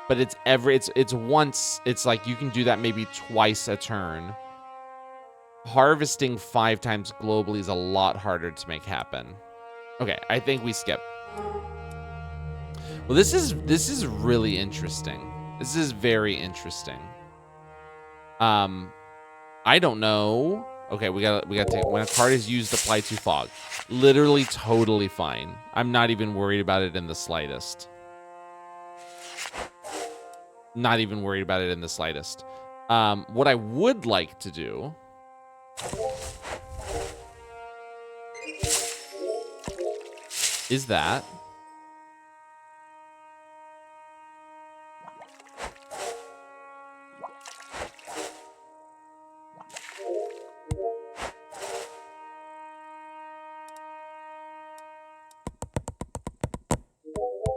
But it's once. It's like you can do that maybe twice a turn. Harvesting 5 times globally is a lot harder to make happen. Okay, I think we skip. Well, this is really interesting. This is very interesting. I don't know. Okay, we gotta take when a card is used, apply to fog. Literally totally fine. I'm not even worried about it in the slightest. Not even worried about it in the slightest. What I would like to do is that.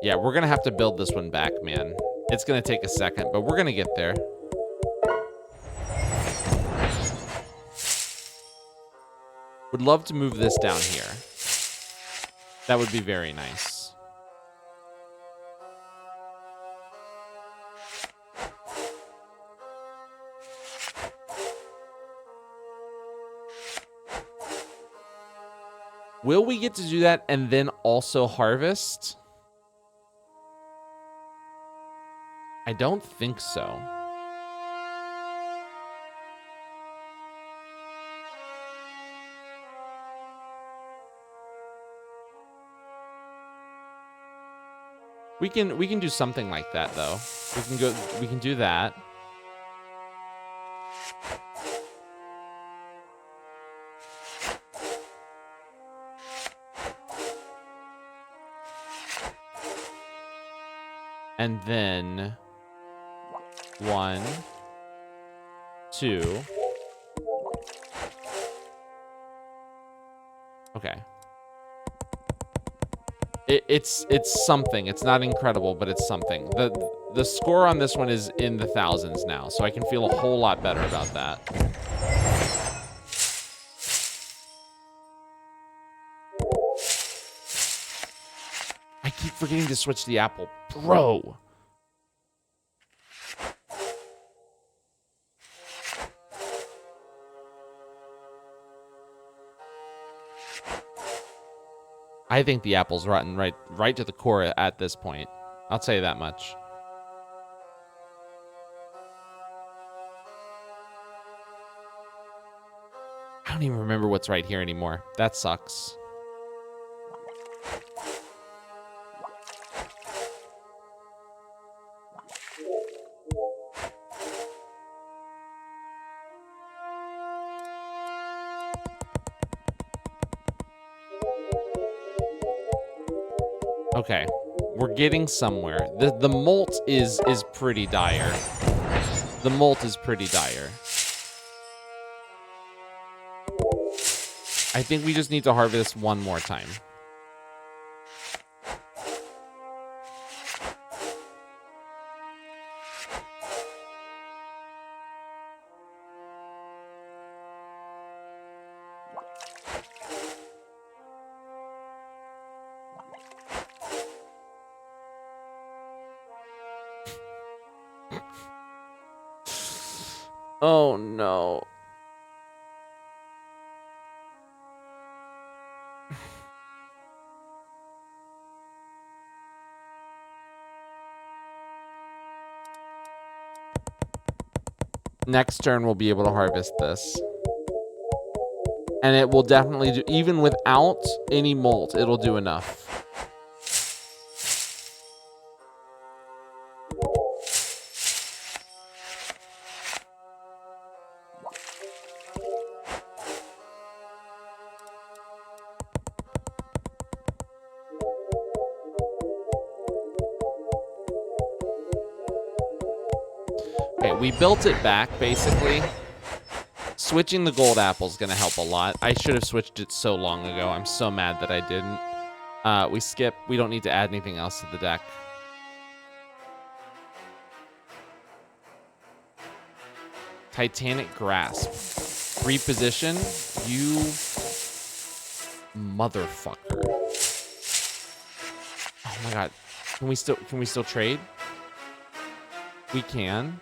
Yeah, we're gonna have to build this one back, man. It's gonna take a second, but we're gonna get there. Would love to move this down here. That would be very nice. Will we get to do that and then also harvest? I don't think so. We can do something like that though. We can do that. And then 1, 2. Okay. It's something. It's not incredible, but it's something. The score on this one is in the thousands now, so I can feel a whole lot better about that. I keep forgetting to switch the apple. Bro. I think the apple's rotten right to the core at this point. I'll tell you that much. I don't even remember what's right here anymore. That sucks. Okay, we're getting somewhere. The molt is pretty dire. The molt is pretty dire. I think we just need to harvest one more time. Oh no. Next turn we'll be able to harvest this. And it will definitely do, even without any molt, it'll do enough. Okay, we built it back, basically. Switching the gold apple is going to help a lot. I should have switched it so long ago. I'm so mad that I didn't. We skip. We don't need to add anything else to the deck. Titanic Grasp. Reposition. You motherfucker. Oh my god. Can we still trade? We can.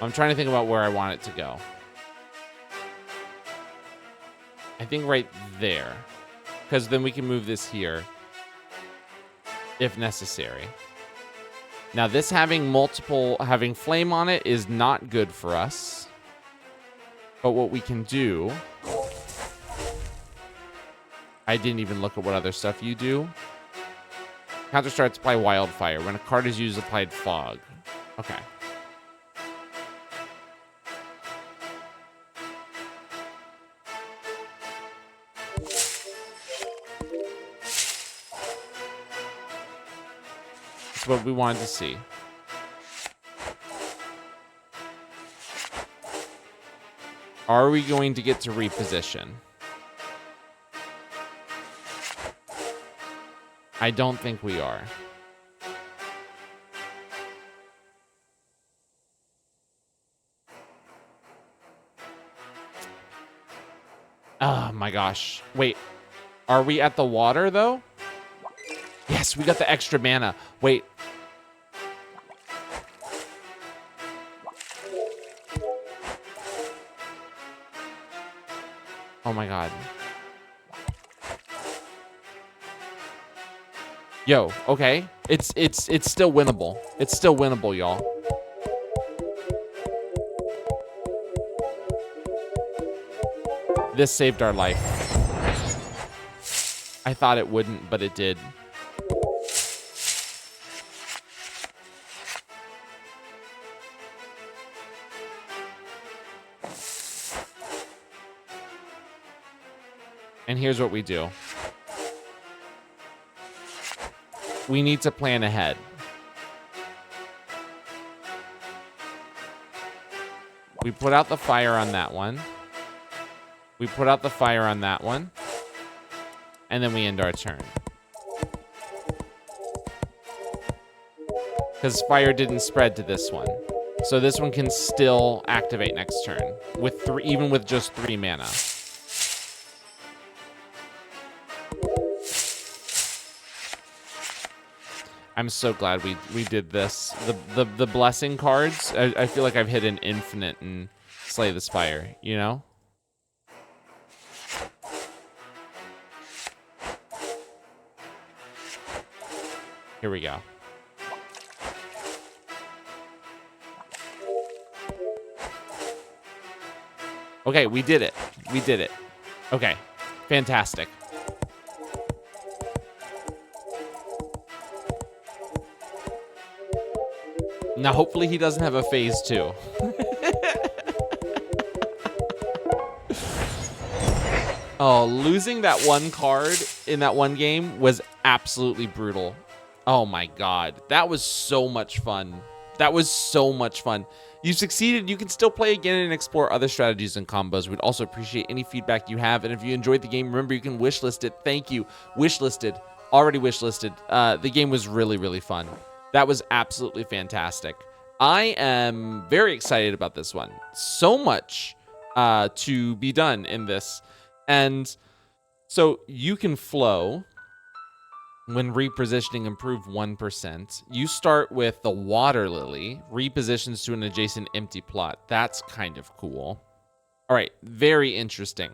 I'm trying to think about where I want it to go. I think right there. Because then we can move this here if necessary. Now this having flame on it is not good for us. But what we can do, I didn't even look at what other stuff you do. Counter starts apply wildfire. When a card is used, applied fog. Okay. That's what we wanted to see. Are we going to get to reposition? I don't think we are. Oh my gosh. Wait, are we at the water though? Yes, we got the extra mana. Wait. Oh my god. Yo, okay. It's still winnable. It's still winnable, y'all. This saved our life. I thought it wouldn't, but it did. And here's what we do. We need to plan ahead. We put out the fire on that one. We put out the fire on that one. And then we end our turn. Because fire didn't spread to this one. So this one can still activate next turn. With even with just 3 mana. I'm so glad we did this. The blessing cards, I feel like I've hit an infinite and Slay the Spire, you know? Here we go. Okay, we did it. We did it. Okay, fantastic. Now, hopefully he doesn't have a phase 2. Oh, losing that one card in that one game was absolutely brutal. Oh my god. That was so much fun. That was so much fun. You succeeded. You can still play again and explore other strategies and combos. We'd also appreciate any feedback you have. And if you enjoyed the game, remember you can wishlist it. Thank you. Wishlisted. Already wishlisted. The game was really, really fun. That was absolutely fantastic. I am very excited about this one. So much to be done in this. And so you can flow when repositioning improve 1%. You start with the Water Lily, repositions to an adjacent empty plot. That's kind of cool. All right, very interesting.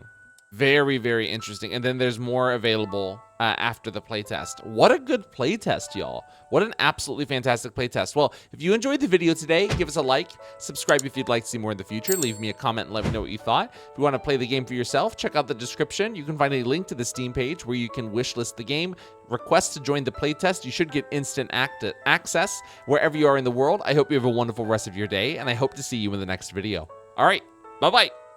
Very, very interesting. And then there's more available after the playtest. What a good playtest, y'all. What an absolutely fantastic playtest. Well, if you enjoyed the video today, give us a like, subscribe if you'd like to see more in the future, leave me a comment and let me know what you thought. If you want to play the game for yourself, check out the description. You can find a link to the Steam page where you can wishlist the game, request to join the playtest. You should get instant access wherever you are in the world. I hope you have a wonderful rest of your day, and I hope to see you in the next video. All right, bye-bye.